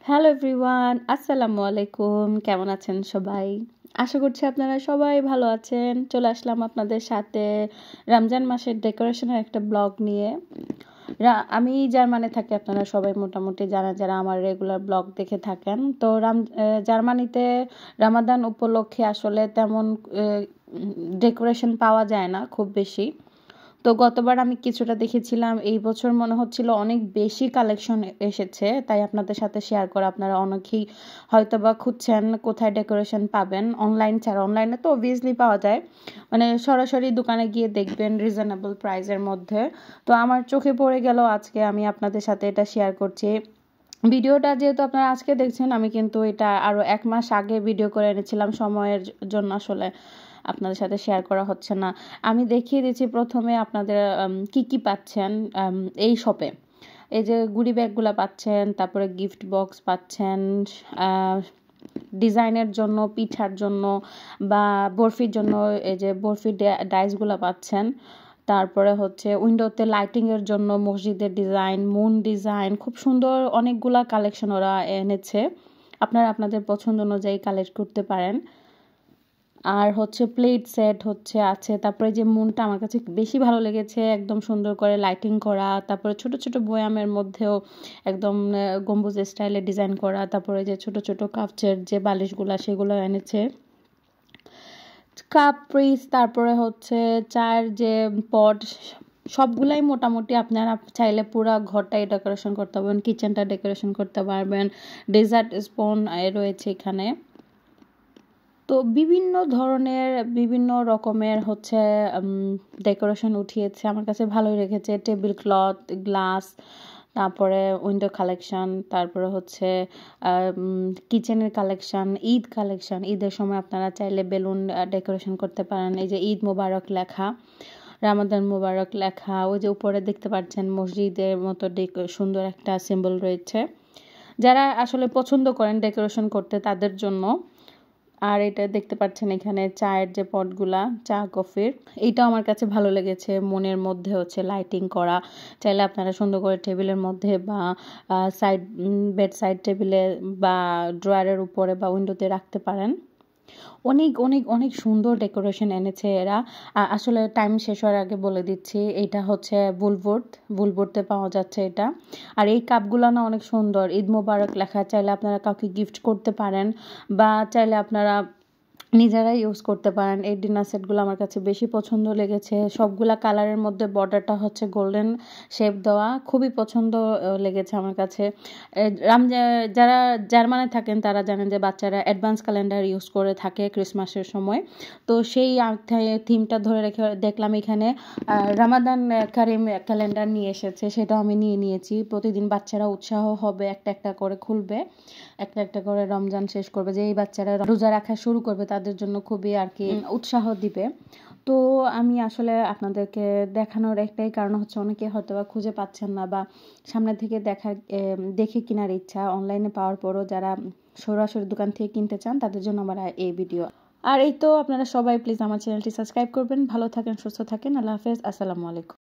Hello everyone, আসসালামু আলাইকুম। কেমন আছেন সবাই? আশা করছি আপনারা সবাই ভালো আছেন। চলে আসলাম আপনাদের সাথে রমজান মাসের ডেকোরেশনের একটা ব্লগ নিয়ে। আমি জার্মানি থাকি, আপনারা সবাই মোটামুটি জানেন যারা আমার রেগুলার ব্লগ দেখে থাকেন। তো জার্মানিতে রামাদান উপলক্ষে আসলে তেমন ডেকোরেশন পাওয়া যায় না খুব বেশি। তো গতবার আমি কিছুটা দেখেছিলাম, এই বছর মনে হচ্ছিল অনেক বেশি কালেকশন এসেছে, তাই আপনাদের সাথে শেয়ার করা। আপনারা অনেকেই হয়তো বা খুঁজছেন কোথায় ডেকোরেশন পাবেন, অনলাইন ছাড়া। অনলাইনে তো অবভিয়াসলি পাওয়া যায়, মানে সরাসরি দোকানে গিয়ে দেখবেন রিজনেবল প্রাইসের মধ্যে। তো আমার চোখে পড়ে গেল, আজকে আমি আপনাদের সাথে এটা শেয়ার করছি। ভিডিওটা যেহেতু আপনারা আজকে দেখছেন, আমি কিন্তু এটা আরও 1 মাস আগে ভিডিও করে এনেছিলাম, সময়ের জন্য আসলে আপনাদের সাথে শেয়ার করা হচ্ছে না। আমি দেখিয়ে দিচ্ছি প্রথমে আপনাদের কি পাচ্ছেন এই শপে। এই যে গুডি ব্যাগগুলো পাচ্ছেন, তারপরে গিফট বক্স পাচ্ছেন, ডিজাইনের জন্য, পিঠার জন্য বা বরফির জন্য এই যে বরফির ডাইসগুলো পাচ্ছেন। তারপরে হচ্ছে উইন্ডোতে লাইটিংয়ের জন্য মসজিদের ডিজাইন, মুন ডিজাইন, খুব সুন্দর অনেকগুলা কালেকশন ওরা এনেছে। আপনারা আপনাদের পছন্দ অনুযায়ী কালেক্ট করতে পারেন। আর হচ্ছে প্লেট সেট আছে। তারপরে যে মুনটা আমার কাছে বেশি ভালো লেগেছে, একদম সুন্দর করে লাইটিং করা। তারপরে ছোট ছোট বয়ামের মধ্যেও একদম গম্বুজ স্টাইলে ডিজাইন করা। তারপরে যে ছোট ছোট কাপচের যে বালিশগুলা সেগুলো এনেছে, কাপ পিস, তারপরে হচ্ছে চায়ের যে পট, সবগুলাই মোটামুটি আপনারা চাইলে পুরো ঘরটাই ডেকোরেশন করতে পারবেন, কিচেনটা ডেকোরেশন করতে পারবেন। ডেজার্ট স্পুন রয়েছে এখানে। তো বিভিন্ন ধরনের বিভিন্ন রকমের ডেকোরেশন উঠিয়েছে, আমার কাছে ভালোই রেখেছে। টেবিল ক্লথ, গ্লাস, তারপরে উইন্ডো কালেকশন, তারপরে হচ্ছে কিচেনের কালেকশন, ঈদ কালেকশন। ঈদের সময় আপনারা চাইলে বেলুন ডেকোরেশন করতে পারেন। এই যে ঈদ মোবারক লেখা, রামাদান মোবারক লেখা। ওই যে উপরে দেখতে পাচ্ছেন মসজিদের মতো সুন্দর একটা সিম্বল রয়েছে, যারা আসলে পছন্দ করেন ডেকোরেশন করতে তাদের জন্য। আর এটা দেখতে পাচ্ছেন এখানে চায়ের যে পটগুলা, চা কফির, এইটাও আমার কাছে ভালো লেগেছে। মনের মধ্যে লাইটিং করা, চাইলে আপনারা সুন্দর করে টেবিলের মধ্যে বা বেড সাইড টেবিলে বা ড্রয়ারের উপরে বা উইন্ডোতে রাখতে পারেন। অনেক অনেক অনেক সুন্দর ডেকোরেশন এনেছে এরা। আসলে টাইম শেষ হওয়ার আগে বলে দিচ্ছি, এটা হচ্ছে বুলবোর্ডতে পাওয়া যাচ্ছে এটা। আর এই কাপগুলো না অনেক সুন্দর, ঈদ মোবারক লেখা। চাইলে আপনারা কাউকে গিফট করতে পারেন বা চাইলে আপনারা নিজেরাই ইউজ করতে পারেন। এই ডিনার সেটগুলো আমার কাছে বেশি পছন্দ লেগেছে। সবগুলা কালারের মধ্যে বর্ডারটা হচ্ছে গোল্ডেন শেপ দেওয়া, খুবই পছন্দ লেগেছে আমার কাছে। যারা জার্মানে থাকেন তারা জানেন যে বাচ্চারা অ্যাডভান্স ক্যালেন্ডার ইউজ করে থাকে ক্রিসমাসের সময়। তো সেই থিমটা ধরে রেখে দেখলাম এখানে রামাদান কারিম ক্যালেন্ডার নিয়ে এসেছে, সেটাও আমি নিয়েছি। প্রতিদিন বাচ্চারা উৎসাহ হবে, একটা একটা করে খুলবে, একটা একটা করে রমজান শেষ করবে। যে এই বাচ্চারা রোজা রাখা শুরু করবে তাদের জন্য খুবই আর কি উৎসাহ দিবে। তো আমি আসলে আপনাদেরকে দেখানোর একটাই কারণ হচ্ছে, অনেকে হয়তো বা খুঁজে পাচ্ছেন না বা সামনে থেকে দেখে কেনার ইচ্ছা, অনলাইনে পাওয়ার পরও যারা সরাসরি দোকান থেকে কিনতে চান তাদের জন্য আমার এই ভিডিও। আর এই তো আপনারা সবাই প্লিজ আমার চ্যানেলটি সাবস্ক্রাইব করবেন। ভালো থাকেন, সুস্থ থাকেন। আল্লাহ হাফেজ, আসসালামু আলাইকুম।